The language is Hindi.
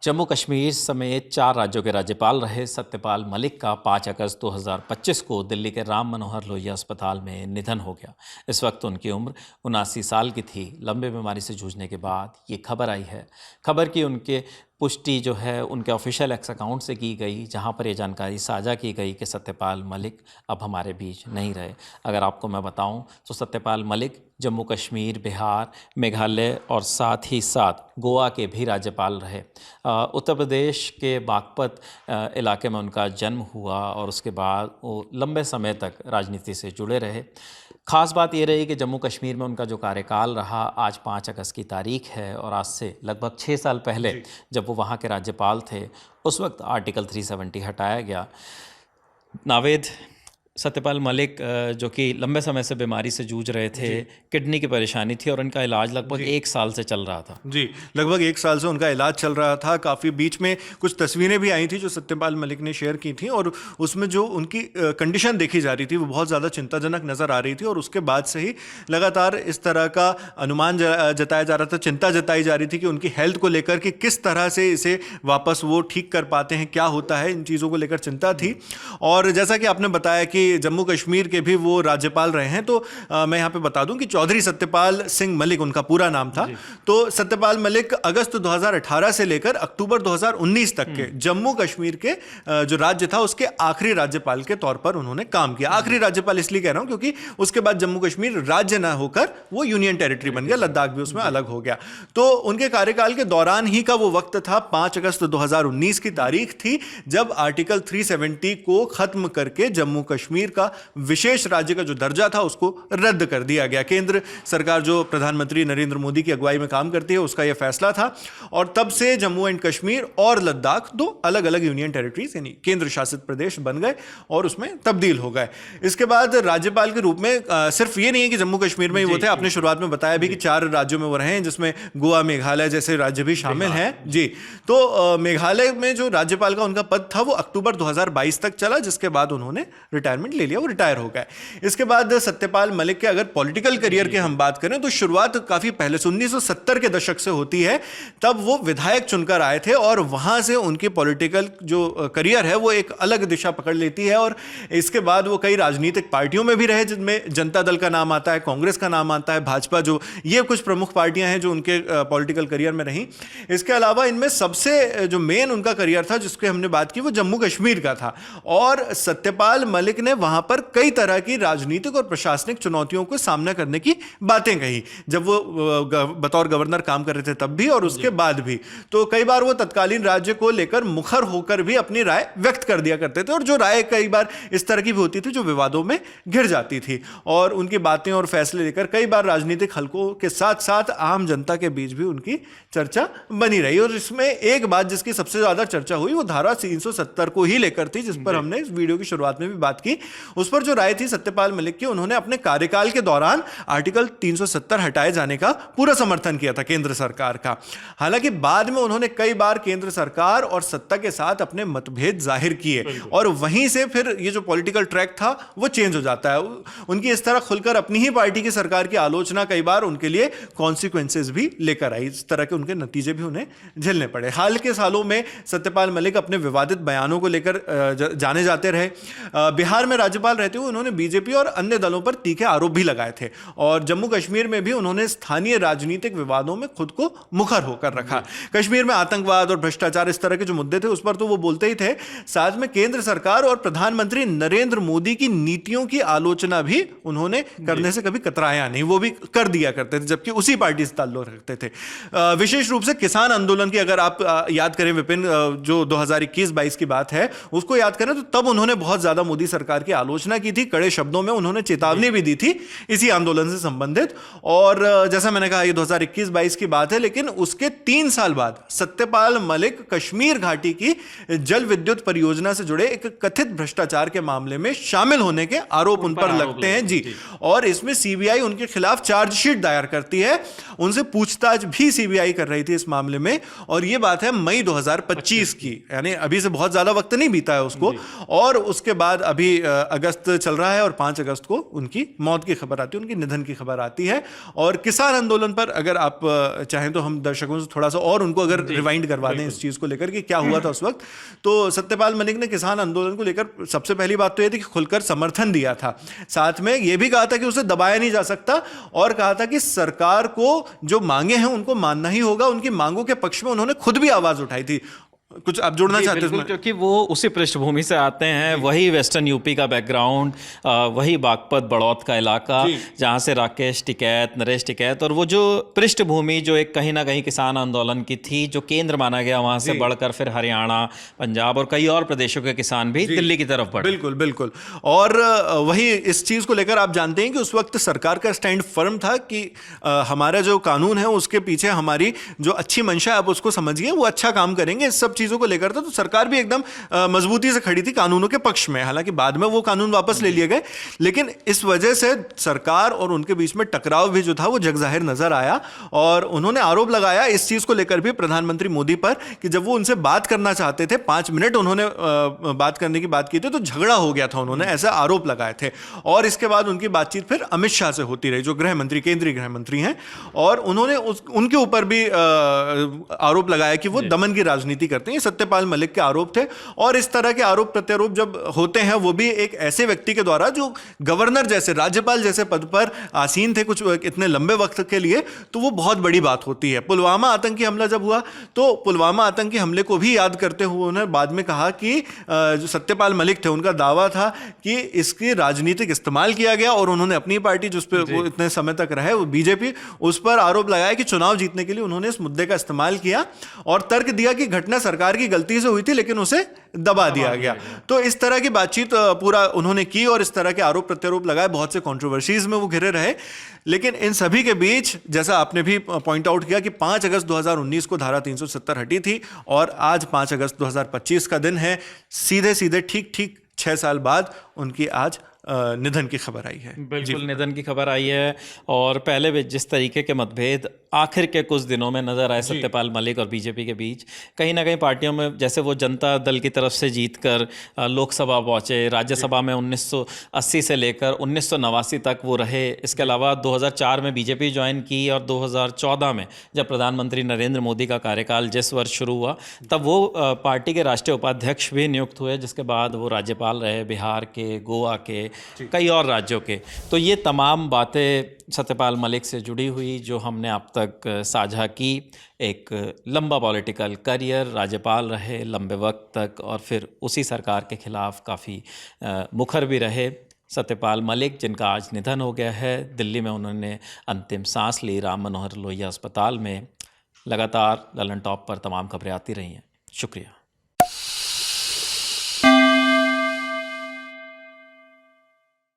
जम्मू कश्मीर समेत 4 राज्यों के राज्यपाल रहे सत्यपाल मलिक का 5 अगस्त 2025 को दिल्ली के राम मनोहर लोहिया अस्पताल में निधन हो गया। इस वक्त उनकी उम्र 79 साल की थी। लंबे बीमारी से जूझने के बाद ये खबर आई है। खबर की उनके पुष्टि जो है उनके ऑफिशियल एक्स अकाउंट से की गई, जहां पर ये जानकारी साझा की गई कि सत्यपाल मलिक अब हमारे बीच नहीं रहे। अगर आपको मैं बताऊं तो सत्यपाल मलिक जम्मू कश्मीर, बिहार, मेघालय और साथ ही साथ गोवा के भी राज्यपाल रहे। उत्तर प्रदेश के बागपत इलाके में उनका जन्म हुआ और उसके बाद वो लंबे समय तक राजनीति से जुड़े रहे। ख़ास बात ये रही कि जम्मू कश्मीर में उनका जो कार्यकाल रहा, आज 5 अगस्त की तारीख है और आज से लगभग 6 साल पहले जब वो वहाँ के राज्यपाल थे, उस वक्त आर्टिकल 370 हटाया गया। नावेद, सत्यपाल मलिक जो कि लंबे समय से बीमारी से जूझ रहे थे, किडनी की परेशानी थी और इनका इलाज लगभग 1 साल से चल रहा था। जी, लगभग 1 साल से उनका इलाज चल रहा था। काफ़ी बीच में कुछ तस्वीरें भी आई थी जो सत्यपाल मलिक ने शेयर की थी और उसमें जो उनकी कंडीशन देखी जा रही थी वो बहुत ज़्यादा चिंताजनक नज़र आ रही थी और उसके बाद से ही लगातार इस तरह का अनुमान जताया जा रहा था, चिंता जताई जा रही थी कि उनकी हेल्थ को लेकर कि किस तरह से इसे वापस वो ठीक कर पाते हैं, क्या होता है, इन चीज़ों को लेकर चिंता थी। और जैसा कि आपने बताया कि जम्मू कश्मीर के भी वो राज्यपाल रहे हैं, तो मैं यहाँ पे बता दूं कि चौधरी सत्यपाल सिंह मलिक उनका पूरा नाम था। तो सत्यपाल मलिक अगस्त 2018 से लेकर अक्टूबर 2019 तक के जम्मू कश्मीर के जो राज्य था उसके आखिरी राज्यपाल के तौर पर उन्होंने काम किया। आखिरी राज्यपाल इसलिए कह रहा हूं क्योंकि उसके बाद जम्मू कश्मीर राज्य ना होकर वो यूनियन टेरिटरी बन गया, लद्दाख भी उसमें अलग हो गया। तो उनके कार्यकाल के दौरान ही का वो वक्त था, 5 अगस्त 2019 की तारीख थी जब आर्टिकल 370 को खत्म करके जम्मू कश्मीर का विशेष राज्य का जो दर्जा था उसको रद्द कर दिया गया। केंद्र सरकार जो प्रधानमंत्री नरेंद्र मोदी की अगुवाई में काम करती है उसका यह फैसला था और तब से जम्मू एंड कश्मीर और लद्दाख 2 अलग अलग यूनियन टेरिटरीज यानी केंद्र शासित प्रदेश बन गए और उसमें तब्दील हो गए। इसके बाद राज्यपाल के रूप में सिर्फ ये नहीं है कि जम्मू कश्मीर में ही वो थे, आपने शुरुआत में बताया भी कि 4 राज्यों में वो रहे हैं जिसमें गोवा, मेघालय जैसे राज्य भी शामिल हैं। जी, तो मेघालय में जो राज्यपाल का उनका पद था वो अक्टूबर 2022 तक चला, जिसके बाद उन्होंने रिटायरमेंट ले लिया, वो रिटायर हो गए। इसके बाद सत्यपाल मलिक के अगर पॉलिटिकल करियर की हम बात करें तो शुरुआत काफी पहले से 1970 के दशक से होती है। तब वो विधायक चुनकर आए थे और वहां से उनकी पॉलिटिकल जो करियर है वो एक अलग दिशा पकड़ लेती है और इसके बाद वो कई राजनीतिक पार्टियों में भी रहे जिनमें जनता दल का नाम आता है, कांग्रेस का नाम आता है, भाजपा, जो ये कुछ प्रमुख पार्टियां हैं जो उनके पॉलिटिकल करियर में रहीं। इसके अलावा इनमें सबसे जो मेन उनका करियर था जिसकी हमने बात की वो जम्मू कश्मीर का था और सत्यपाल मलिक ने वहां पर कई तरह की राजनीतिक और प्रशासनिक चुनौतियों को सामना करने की बातें कही जब वो बतौर गवर्नर काम कर रहे थे तब भी और उसके बाद भी। तो कई बार वो तत्कालीन राज्य को लेकर मुखर होकर भी अपनी राय व्यक्त कर दिया करते थे और जो राय कई बार इस तरह की भी होती थी जो विवादों में घिर जाती थी और उनकी बातें और फैसले लेकर कई बार राजनीतिक हलकों के साथ साथ आम जनता के बीच भी उनकी चर्चा बनी रही। और इसमें एक बात जिसकी सबसे ज्यादा चर्चा हुई वो धारा 370 को ही लेकर थी, जिस पर हमने इस वीडियो की शुरुआत में भी बात की। उस पर जो राय थी सत्यपाल मलिक की, उन्होंने अपने कार्यकाल के दौरान आर्टिकल 370 हटाए जाने का पूरा समर्थन किया था केंद्र सरकार का। हालांकि बाद में उन्होंने कई बार केंद्र सरकार और सत्ता के साथ अपने मतभेद जाहिर किए और वहीं से फिर ये जो पॉलिटिकल ट्रैक था वो चेंज हो जाता है। उनकी इस तरह खुलकर अपनी ही पार्टी की सरकार की आलोचना कई बार उनके लिए कॉन्सिक्वेंसेस भी लेकर आई, इस तरह के उनके नतीजे भी उन्हें झेलने पड़े। हाल के सालों में सत्यपाल मलिक अपने विवादित बयानों को लेकर जाने जाते रहे। बिहार में राज्यपाल रहते हुए उन्होंने बीजेपी और अन्य दलों पर तीखे आरोप भी लगाए थे और जम्मू कश्मीर में भी उन्होंने स्थानीय राजनीतिक विवादों में खुद को मुखर होकर रखा। कश्मीर में आतंकवाद और भ्रष्टाचार इस तरह के जो मुद्दे थे उस पर तो वो बोलते ही थे, साथ में केंद्र सरकार और प्रधानमंत्री नरेंद्र मोदी की नीतियों की आलोचना भी उन्होंने करने से कभी कतराया नहीं, वो भी कर दिया करते थे जबकि उसी पार्टी से ताल्लुक रखते थे। विशेष रूप से किसान आंदोलन की अगर आप याद करें विपिन, जो 2021-22 की बात है उसको याद करें तो तब उन्होंने बहुत ज्यादा मोदी सरकार की आलोचना की थी, कड़े शब्दों में उन्होंने चेतावनी भी दी थी इसी आंदोलन से संबंधित। और जैसा मैंने कहा ये 2021-22 की बात है, लेकिन उसके 3 साल बाद सत्यपाल मलिक कश्मीर घाटी की जल विद्युत परियोजना से जुड़े एक कथित भ्रष्टाचार के मामले में शामिल होने के आरोप उन पर लगते हैं। जी, और इसमें सीबीआई उनके खिलाफ चार्जशीट दायर करती है, उनसे पूछताछ भी सीबीआई कर रही थी इस मामले में और यह बात है मई 2025 की, यानी अभी से बहुत ज्यादा वक्त नहीं बीता है उसको। और उसके बाद अभी अगस्त चल रहा है और 5 अगस्त को उनकी मौत की खबर आती है, उनकी निधन की खबर आती है। और किसान आंदोलन पर अगर आप चाहें तो हम दर्शकों से थोड़ा सा और उनको अगर रिवाइंड करवा दें इस चीज़ को लेकर कि क्या हुआ था उस वक्त, तो सत्यपाल मलिक ने किसान आंदोलन को लेकर सबसे पहली बात तो यह थी कि खुलकर समर्थन दिया था, साथ में यह भी कहा था कि उसे दबाया नहीं जा सकता और कहा था कि सरकार को जो मांगे हैं उनको मानना ही होगा। उनकी मांगों के पक्ष में उन्होंने खुद भी आवाज उठाई थी। कुछ आप जोड़ना चाहते हैं? क्योंकि वो उसी पृष्ठभूमि से आते हैं, वही वेस्टर्न यूपी का बैकग्राउंड, वही बागपत बड़ौत का इलाका जहां से राकेश टिकैत, नरेश टिकैत, और वो जो पृष्ठभूमि जो एक कहीं ना कहीं किसान आंदोलन की थी, जो केंद्र माना गया, वहां से बढ़कर फिर हरियाणा, पंजाब और कई और प्रदेशों के किसान भी दिल्ली की तरफ बढ़े। बिल्कुल बिल्कुल। और वही इस चीज को लेकर आप जानते हैं कि उस वक्त सरकार का स्टैंड फर्म था कि हमारा जो कानून है उसके पीछे हमारी जो अच्छी मंशा है आप उसको समझिए, वो अच्छा काम करेंगे, इस सब चीजों को लेकर था। तो सरकार भी एकदम मजबूती से खड़ी थी कानूनों के पक्ष में। हालांकि बाद में वो कानून वापस ले लिए गए, लेकिन इस वजह से सरकार और उनके बीच में टकराव भी जो था वो जगजाहिर नजर आया। और उन्होंने आरोप लगाया इस चीज को लेकर भी प्रधानमंत्री मोदी पर कि जब वो उनसे बात करना चाहते थे, 5 मिनट उन्होंने बात करने की बात की थी, तो झगड़ा हो गया था, उन्होंने ऐसा आरोप लगाए थे। और इसके बाद उनकी बातचीत फिर अमित शाह से होती रही, जो गृह मंत्री, केंद्रीय गृह मंत्री हैं, और उन्होंने उनके ऊपर भी आरोप लगाया कि वो दमन की राजनीति करते हैं। सत्यपाल मलिक के आरोप थे। और इस तरह के आरोप प्रत्यारोप जब होते हैं, वो भी एक ऐसे व्यक्ति के द्वारा जो गवर्नर जैसे, राज्यपाल जैसे पद पर आसीन थे कुछ इतने लंबे वक्त के लिए, तो वो बहुत बड़ी बात होती है। पुलवामा आतंकी हमला जब हुआ, तो पुलवामा आतंकी हमले को भी याद करते हुए उन्होंने बाद में कहा कि जो सत्यपाल मलिक थे, उनका दावा था कि इसकी राजनीतिक इस्तेमाल किया गया, और उन्होंने अपनी पार्टी जिस पर वो इतने समय तक रहे, वो बीजेपी, उस पर आरोप लगाया कि चुनाव जीतने के लिए उन्होंने इस मुद्दे का इस्तेमाल किया, और तर्क दिया कि घटना सरकार की गलती से हुई थी लेकिन उसे दबा दिया गया। तो इस तरह की बातचीत पूरा उन्होंने की और इस तरह के आरोप प्रत्यारोप लगाए, बहुत से कंट्रोवर्सीज में वो घिरे रहे। लेकिन इन सभी के बीच, जैसा आपने भी पॉइंट आउट किया कि 5 अगस्त 2019 को धारा 370 हटी थी, और आज 5 अगस्त 2025 का दिन है। सीधे सीधे ठीक 6 साल बाद उनकी आज निधन की खबर आई है। बिल्कुल, निधन की खबर आई है। और पहले भी जिस तरीके के मतभेद आखिर के कुछ दिनों में नजर आए सत्यपाल मलिक और बीजेपी के बीच, कहीं ना कहीं पार्टियों में, जैसे वो जनता दल की तरफ से जीतकर लोकसभा पहुंचे, राज्यसभा में 1980 से लेकर 1989 तक वो रहे। इसके अलावा 2004 में बीजेपी ज्वाइन की, और 2014 में जब प्रधानमंत्री नरेंद्र मोदी का कार्यकाल जिस वर्ष शुरू हुआ, तब वो पार्टी के राष्ट्रीय उपाध्यक्ष भी नियुक्त हुए, जिसके बाद वो राज्यपाल रहे बिहार के, गोवा के, कई और राज्यों के। तो ये तमाम बातें सत्यपाल मलिक से जुड़ी हुई जो हमने अब तक साझा की। एक लंबा पॉलिटिकल करियर, राज्यपाल रहे लंबे वक्त तक, और फिर उसी सरकार के खिलाफ काफ़ी मुखर भी रहे सत्यपाल मलिक, जिनका आज निधन हो गया है। दिल्ली में उन्होंने अंतिम सांस ली, राम मनोहर लोहिया अस्पताल में। लगातार ललन टॉप पर तमाम खबरें आती रही हैं। शुक्रिया।